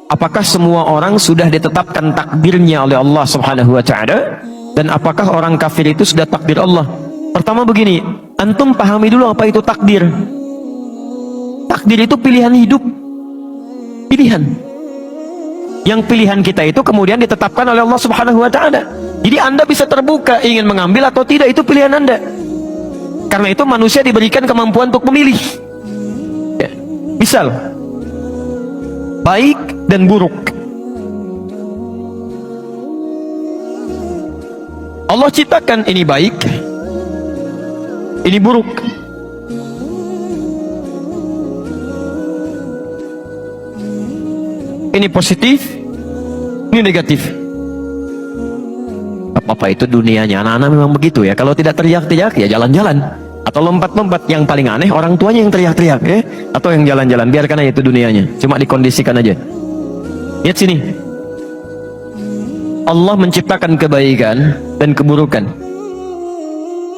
apakah semua orang sudah ditetapkan takdirnya oleh Allah Subhanahu wa taala, dan apakah orang kafir itu sudah takdir Allah? Pertama begini, antum pahami dulu apa itu takdir. Takdir itu pilihan hidup. Pilihan. Yang pilihan kita itu kemudian ditetapkan oleh Allah Subhanahu wa taala. Jadi Anda bisa terbuka ingin mengambil atau tidak, itu pilihan Anda. Karena itu manusia diberikan kemampuan untuk memilih. Ya. Misal, baik dan buruk. Allah ciptakan ini baik, ini buruk. Ini positif, ini negatif. Apa itu dunianya, anak-anak memang begitu ya. Kalau tidak teriak-teriak ya jalan-jalan, atau lompat-lompat. Yang paling aneh orang tuanya yang teriak-teriak ya, atau yang jalan-jalan. Biarkan aja itu dunianya, cuma dikondisikan aja. Lihat sini, Allah menciptakan kebaikan dan keburukan.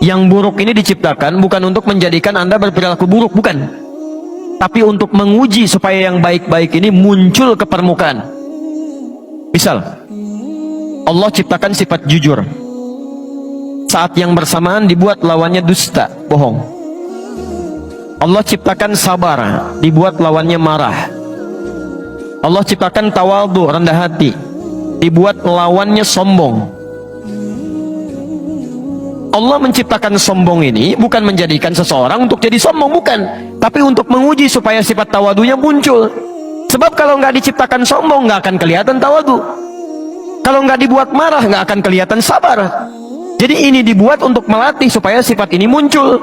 Yang buruk ini diciptakan bukan untuk menjadikan Anda berperilaku buruk, bukan, tapi untuk menguji supaya yang baik-baik ini muncul ke permukaan. Misal, Allah ciptakan sifat jujur, saat yang bersamaan dibuat lawannya dusta, bohong. Allah ciptakan sabar, dibuat lawannya marah. Allah ciptakan tawadhu, rendah hati, dibuat lawannya sombong. Allah menciptakan sombong ini bukan menjadikan seseorang untuk jadi sombong, bukan, tapi untuk menguji supaya sifat tawadhunya muncul. Sebab kalau nggak diciptakan sombong, nggak akan kelihatan tawadhu. Kalau nggak dibuat marah, nggak akan kelihatan sabar. Jadi ini dibuat untuk melatih supaya sifat ini muncul.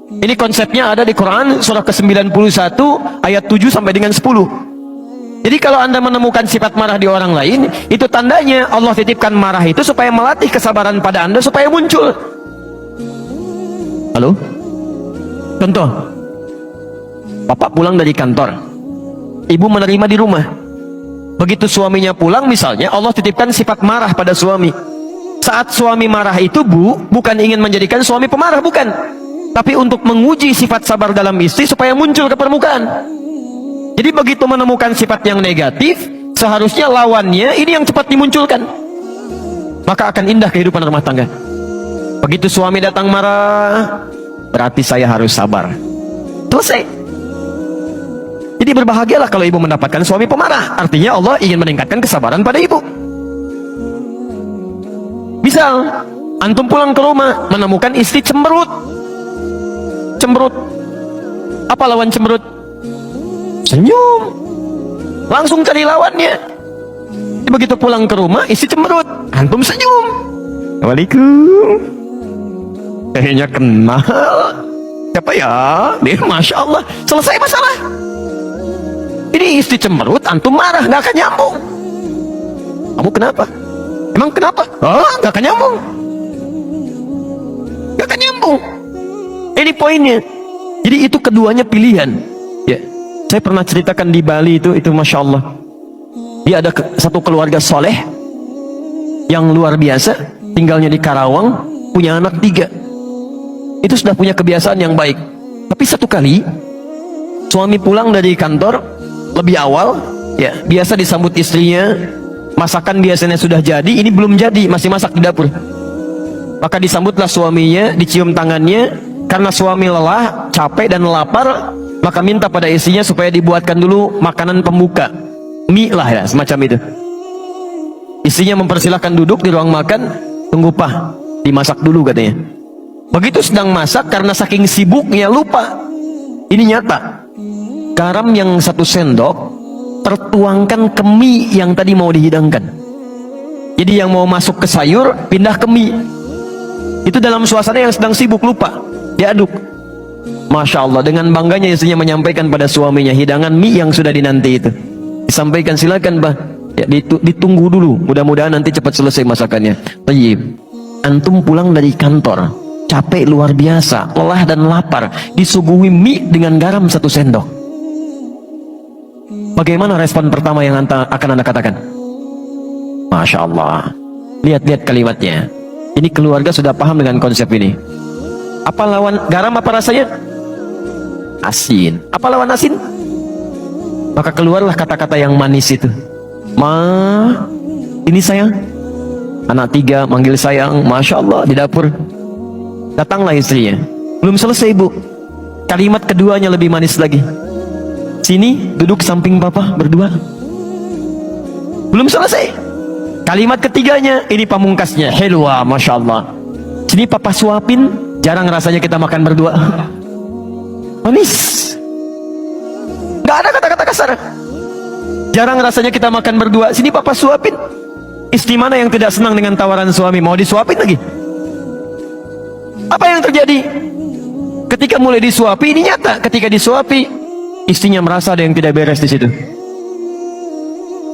Ini konsepnya ada di Quran surah ke-91 ayat 7 sampai dengan 10. Jadi kalau Anda menemukan sifat marah di orang lain, itu tandanya Allah titipkan marah itu supaya melatih kesabaran pada Anda supaya muncul. Halo? Contoh, Bapak pulang dari kantor, Ibu menerima di rumah. Begitu suaminya pulang misalnya, Allah titipkan sifat marah pada suami. Saat suami marah itu, Bu, bukan ingin menjadikan suami pemarah, bukan, tapi untuk menguji sifat sabar dalam istri supaya muncul ke permukaan. Jadi begitu menemukan sifat yang negatif, seharusnya lawannya ini yang cepat dimunculkan, maka akan indah kehidupan rumah tangga. Begitu suami datang marah, berarti saya harus sabar. Selesai. Jadi berbahagialah kalau ibu mendapatkan suami pemarah. Artinya Allah ingin meningkatkan kesabaran pada ibu. Misal, antum pulang ke rumah menemukan istri cemberut. Cemberut. Apa lawan cemberut? Senyum. Langsung cari lawannya. Jadi begitu pulang ke rumah, istri cemberut, antum senyum. Assalamualaikum. Kayaknya kenal. Siapa ya? Dia, Masya Allah. Selesai masalah. Ini istri cemberut, antum marah, nggak akan nyambung. Kamu kenapa? Emang kenapa? Oh, nggak akan nyambung. Nggak akan nyambung. Ini poinnya. Jadi itu keduanya pilihan. Ya, saya pernah ceritakan di Bali itu Masya Allah. Dia ada satu keluarga soleh yang luar biasa, tinggalnya di Karawang, punya anak 3. Itu sudah punya kebiasaan yang baik. Tapi satu kali suami pulang dari kantor lebih awal, ya, biasa disambut istrinya, masakan biasanya sudah jadi, ini belum jadi, masih masak di dapur. Maka disambutlah suaminya, dicium tangannya. Karena suami lelah, capek dan lapar, maka minta pada istrinya supaya dibuatkan dulu makanan pembuka, mie lah ya, semacam itu. Istrinya mempersilahkan duduk di ruang makan, tunggu Pak, dimasak dulu katanya. Begitu sedang masak, karena saking sibuknya lupa. Ini nyata, garam yang 1 sendok tertuangkan ke mie yang tadi mau dihidangkan. Jadi yang mau masuk ke sayur pindah ke mie. Itu dalam suasana yang sedang sibuk, lupa, diaduk. Masya Allah, dengan bangganya istrinya menyampaikan pada suaminya hidangan mie yang sudah dinanti itu. Disampaikan, silakan Bah, ya, ditunggu dulu, mudah-mudahan nanti cepat selesai masakannya. Tayyib, antum pulang dari kantor, capek luar biasa, lelah dan lapar, disuguhi mie dengan garam 1 sendok. Bagaimana respon pertama yang akan Anda katakan? Masya Allah. Lihat-lihat kalimatnya. Ini keluarga sudah paham dengan konsep ini. Apa lawan garam, apa rasanya? Asin. Apa lawan asin? Maka keluarlah kata-kata yang manis itu. Ma, ini sayang. Anak 3 manggil sayang, Masya Allah, di dapur. Datanglah istrinya. Belum selesai, Bu. Kalimat keduanya lebih manis lagi. Sini, duduk samping papa berdua. Belum selesai. Kalimat ketiganya, ini pamungkasnya. Helwa, Masya Allah. Sini papa suapin. Jarang rasanya kita makan berdua. Manis. Gak ada kata-kata kasar. Jarang rasanya kita makan berdua. Sini papa suapin. Istri mana yang tidak senang dengan tawaran suami? Mau disuapin lagi? Apa yang terjadi? Ketika mulai disuapi, ini nyata. Ketika disuapi, istrinya merasa ada yang tidak beres di situ.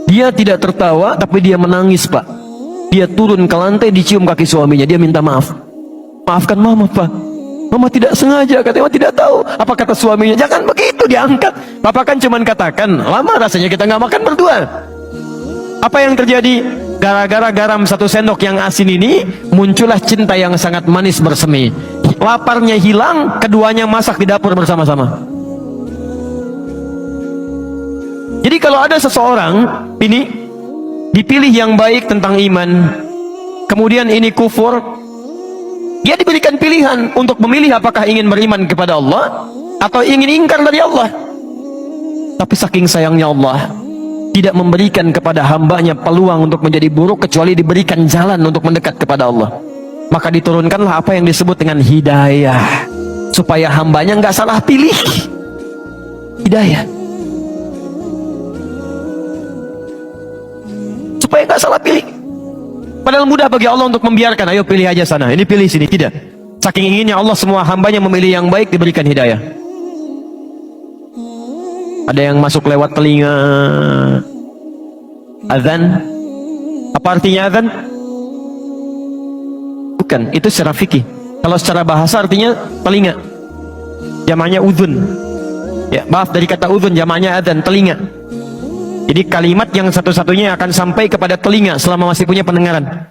Dia tidak tertawa, tapi dia menangis, Pak. Dia turun ke lantai, dicium kaki suaminya. Dia minta maaf. Maafkan mama, Pak. Mama tidak sengaja, katanya tidak tahu. Apa kata suaminya? Jangan begitu, diangkat. Papa kan cuman katakan, lama rasanya kita nggak makan berdua. Apa yang terjadi? Gara-gara garam 1 sendok yang asin ini, muncullah cinta yang sangat manis bersemi. Laparnya hilang, keduanya masak di dapur bersama-sama. Jadi kalau ada seseorang ini dipilih yang baik tentang iman, kemudian ini kufur, dia diberikan pilihan untuk memilih apakah ingin beriman kepada Allah atau ingin ingkar dari Allah. Tapi saking sayangnya Allah tidak memberikan kepada hambanya peluang untuk menjadi buruk, kecuali diberikan jalan untuk mendekat kepada Allah. Maka diturunkanlah apa yang disebut dengan hidayah, supaya hambanya nggak salah pilih. Hidayah, supaya nggak salah pilih. Padahal mudah bagi Allah untuk membiarkan, ayo pilih aja sana, ini pilih sini. Tidak. Saking inginnya Allah semua hambanya memilih yang baik, diberikan hidayah. Ada yang masuk lewat telinga. Azan. Apa artinya azan? Bukan, itu secara fikih. Kalau secara bahasa artinya telinga. Jamaknya udhun. Ya, maaf, dari kata udhun, jamaknya azan, telinga. Jadi kalimat yang satu-satunya akan sampai kepada telinga selama masih punya pendengaran.